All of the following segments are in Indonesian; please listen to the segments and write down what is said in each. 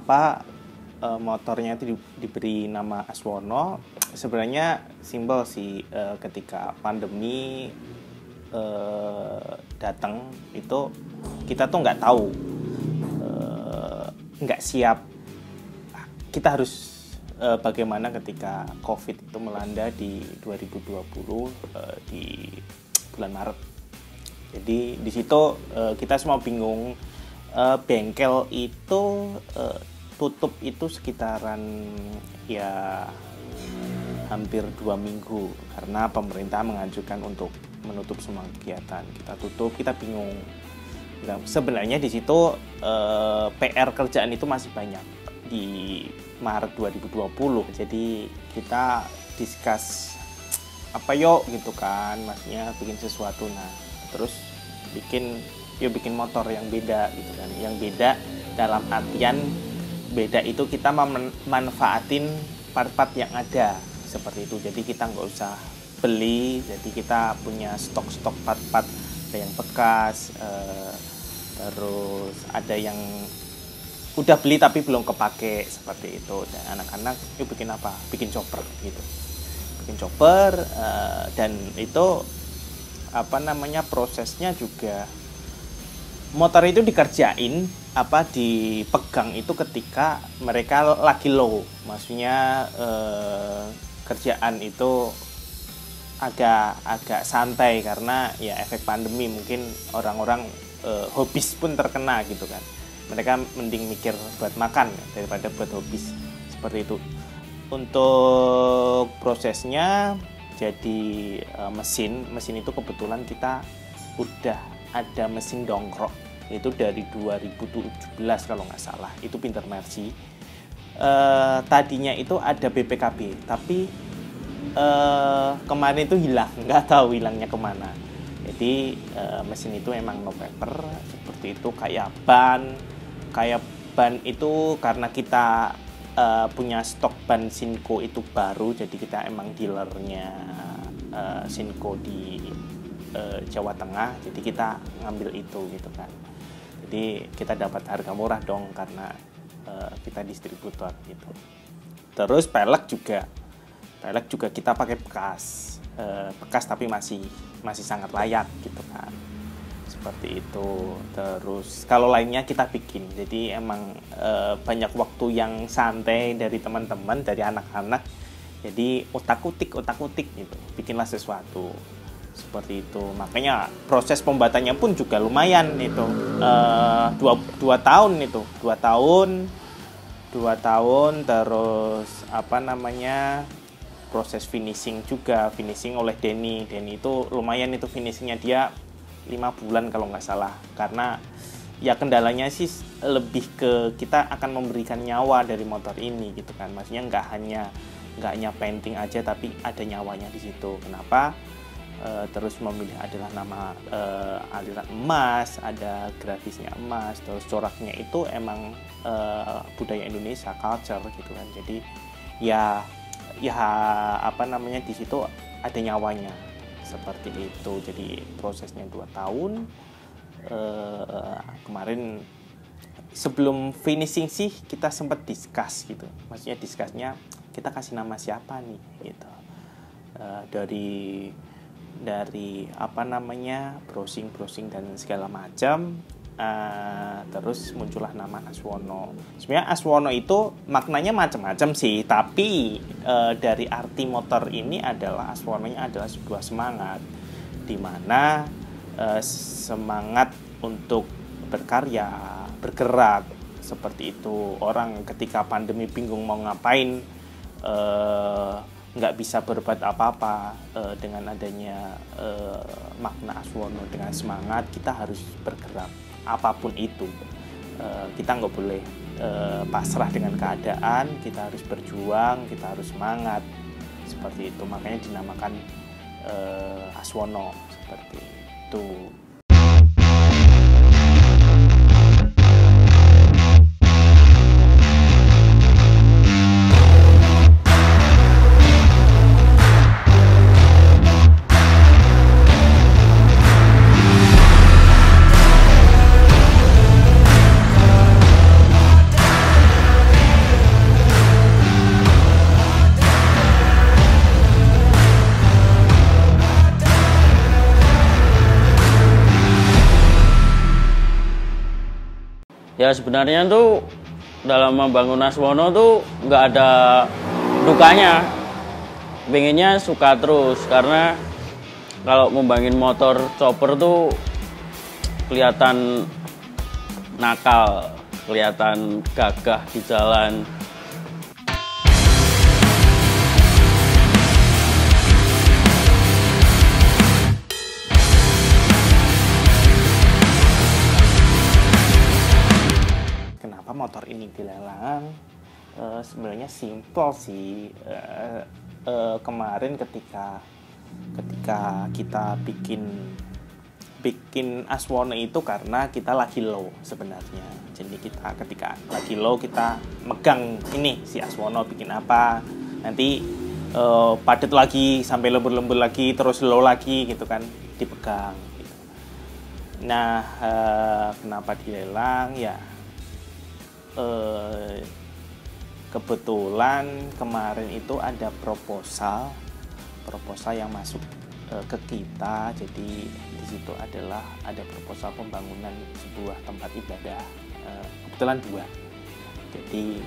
kenapa motornya itu diberi nama Aswono. Sebenarnya simpel sih, ketika pandemi datang itu kita tuh nggak tahu, nggak siap. Kita harus bagaimana ketika COVID itu melanda di 2020 di bulan Maret. Jadi di situ kita semua bingung. Bengkel itu tutup itu sekitaran ya hampir 2 minggu karena pemerintah menganjurkan untuk menutup semua kegiatan. Kita tutup, kita bingung. Nah, sebenarnya di situ PR kerjaan itu masih banyak di Maret 2020. Jadi kita discuss apa yuk gitu kan, maksudnya bikin sesuatu. Nah, terus bikin motor yang beda gitu kan. Yang beda dalam artian beda itu kita memanfaatin part-part yang ada seperti itu. Jadi kita nggak usah beli, jadi kita punya stok-stok part-part, ada yang bekas, terus ada yang udah beli tapi belum kepake seperti itu. Dan anak-anak yuk bikin apa? Bikin chopper gitu. Bikin chopper, dan itu prosesnya juga motor itu dikerjain dipegang itu ketika mereka lagi low, maksudnya kerjaan itu agak santai karena ya efek pandemi, mungkin orang-orang hobis pun terkena gitu kan. Mereka mending mikir buat makan daripada buat hobis seperti itu. Untuk prosesnya jadi mesin itu kebetulan kita udah ada mesin dongkrok itu dari 2017 kalau nggak salah, itu Pinter Mercy. Tadinya itu ada BPKB tapi kemarin itu hilang, nggak tahu hilangnya kemana. Jadi mesin itu emang no paper seperti itu. Kayak ban itu karena kita punya stok ban Sinco itu baru, jadi kita emang dealernya Sinco di Jawa Tengah, jadi kita ngambil itu gitu kan. Jadi kita dapat harga murah dong karena kita distributor gitu. Terus pelek juga kita pakai bekas tapi masih sangat layak gitu kan, seperti itu. Terus kalau lainnya kita bikin, jadi emang banyak waktu yang santai dari teman-teman, dari anak-anak. Jadi otak-utik gitu, bikinlah sesuatu seperti itu. Makanya proses pembuatannya pun juga lumayan itu, 2 tahun itu, 2 tahun. Terus proses finishing oleh Denny itu lumayan, itu finishingnya dia 5 bulan kalau nggak salah, karena ya kendalanya sih lebih ke kita akan memberikan nyawa dari motor ini gitu kan. Maksudnya nggak hanya painting aja tapi ada nyawanya di situ. Kenapa terus memilih adalah nama aliran emas, ada grafisnya emas, terus coraknya itu emang budaya Indonesia, culture gitu kan. Jadi ya di situ ada nyawanya seperti itu. Jadi prosesnya 2 tahun. Kemarin sebelum finishing sih kita sempat discuss gitu, maksudnya discussnya kita kasih nama siapa nih gitu. Dari browsing dan segala macam, terus muncullah nama Aswono. Sebenarnya Aswono itu maknanya macam-macam sih, tapi dari arti motor ini adalah Aswononya adalah sebuah semangat, di mana semangat untuk berkarya, bergerak seperti itu. Orang ketika pandemi bingung mau ngapain, nggak bisa berbuat apa-apa, dengan adanya makna Aswono, dengan semangat kita harus bergerak apapun itu. Kita nggak boleh pasrah dengan keadaan, kita harus berjuang, kita harus semangat seperti itu. Makanya dinamakan Aswono seperti itu. Ya sebenarnya tuh dalam membangun Aswono tuh nggak ada dukanya. Pengennya suka terus, karena kalau membangun motor chopper tuh kelihatan nakal, kelihatan gagah di jalan. Kenapa motor ini dilelang? Sebenarnya simpel sih. Kemarin ketika kita bikin Aswono itu karena kita lagi low sebenarnya. Jadi kita ketika lagi low kita megang ini si Aswono bikin apa, nanti padat lagi sampai lembur-lembur lagi, terus low lagi gitu kan, dipegang gitu. Nah, kenapa dilelang ya? Kebetulan kemarin itu ada proposal yang masuk ke kita. Jadi di situ ada proposal pembangunan sebuah tempat ibadah, kebetulan 2. Jadi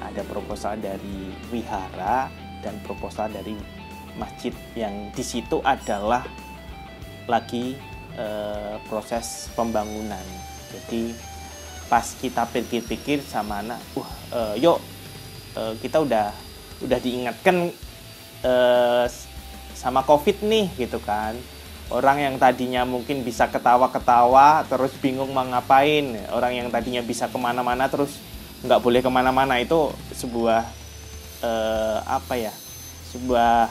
ada proposal dari wihara dan proposal dari masjid, yang di situ adalah lagi proses pembangunan. Jadi pas kita pikir-pikir sama anak, yuk kita udah diingatkan sama COVID nih gitu kan. Orang yang tadinya mungkin bisa ketawa-ketawa terus bingung mau ngapain, orang yang tadinya bisa kemana-mana terus nggak boleh kemana-mana, itu sebuah sebuah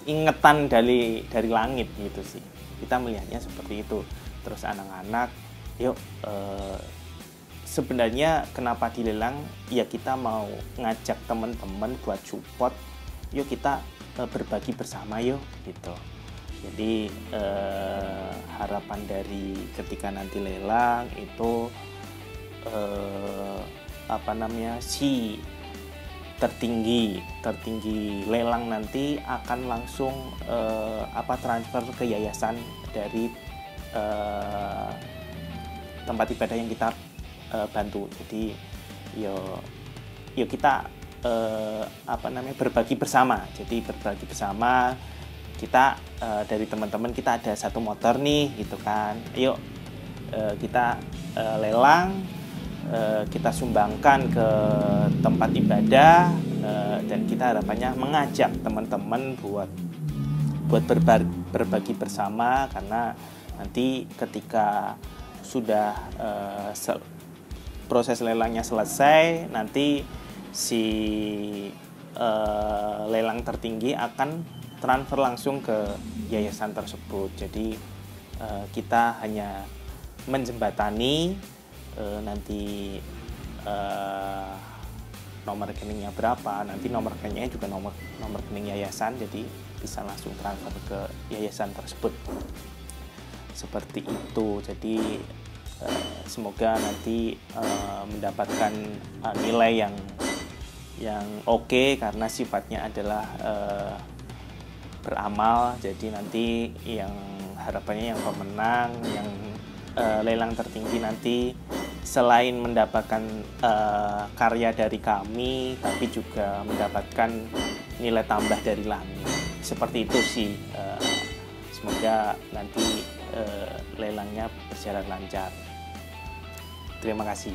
ingetan dari langit gitu sih. Kita melihatnya seperti itu. Terus anak-anak, yuk sebenarnya kenapa dilelang ya, kita mau ngajak teman-teman buat support, yuk kita berbagi bersama yuk gitu. Jadi harapan dari ketika nanti lelang itu si tertinggi lelang nanti akan langsung transfer ke yayasan dari tempat ibadah yang kita bantu. Jadi yuk kita berbagi bersama. Jadi berbagi bersama, kita dari teman-teman kita ada 1 motor nih gitu kan. Yuk kita lelang, kita sumbangkan ke tempat ibadah, dan kita harapannya mengajak teman-teman buat berbagi bersama, karena nanti ketika sudah proses lelangnya selesai, nanti si lelang tertinggi akan transfer langsung ke yayasan tersebut. Jadi kita hanya menjembatani, nanti nomor rekeningnya berapa, nanti nomor rekeningnya juga nomor rekening yayasan, jadi bisa langsung transfer ke yayasan tersebut. Seperti itu. Jadi semoga nanti mendapatkan nilai yang oke, karena sifatnya adalah beramal. Jadi nanti yang harapannya yang pemenang, yang lelang tertinggi nanti selain mendapatkan karya dari kami, tapi juga mendapatkan nilai tambah dari langit. Seperti itu sih. Semoga nanti lelangnya berjalan lancar. Terima kasih.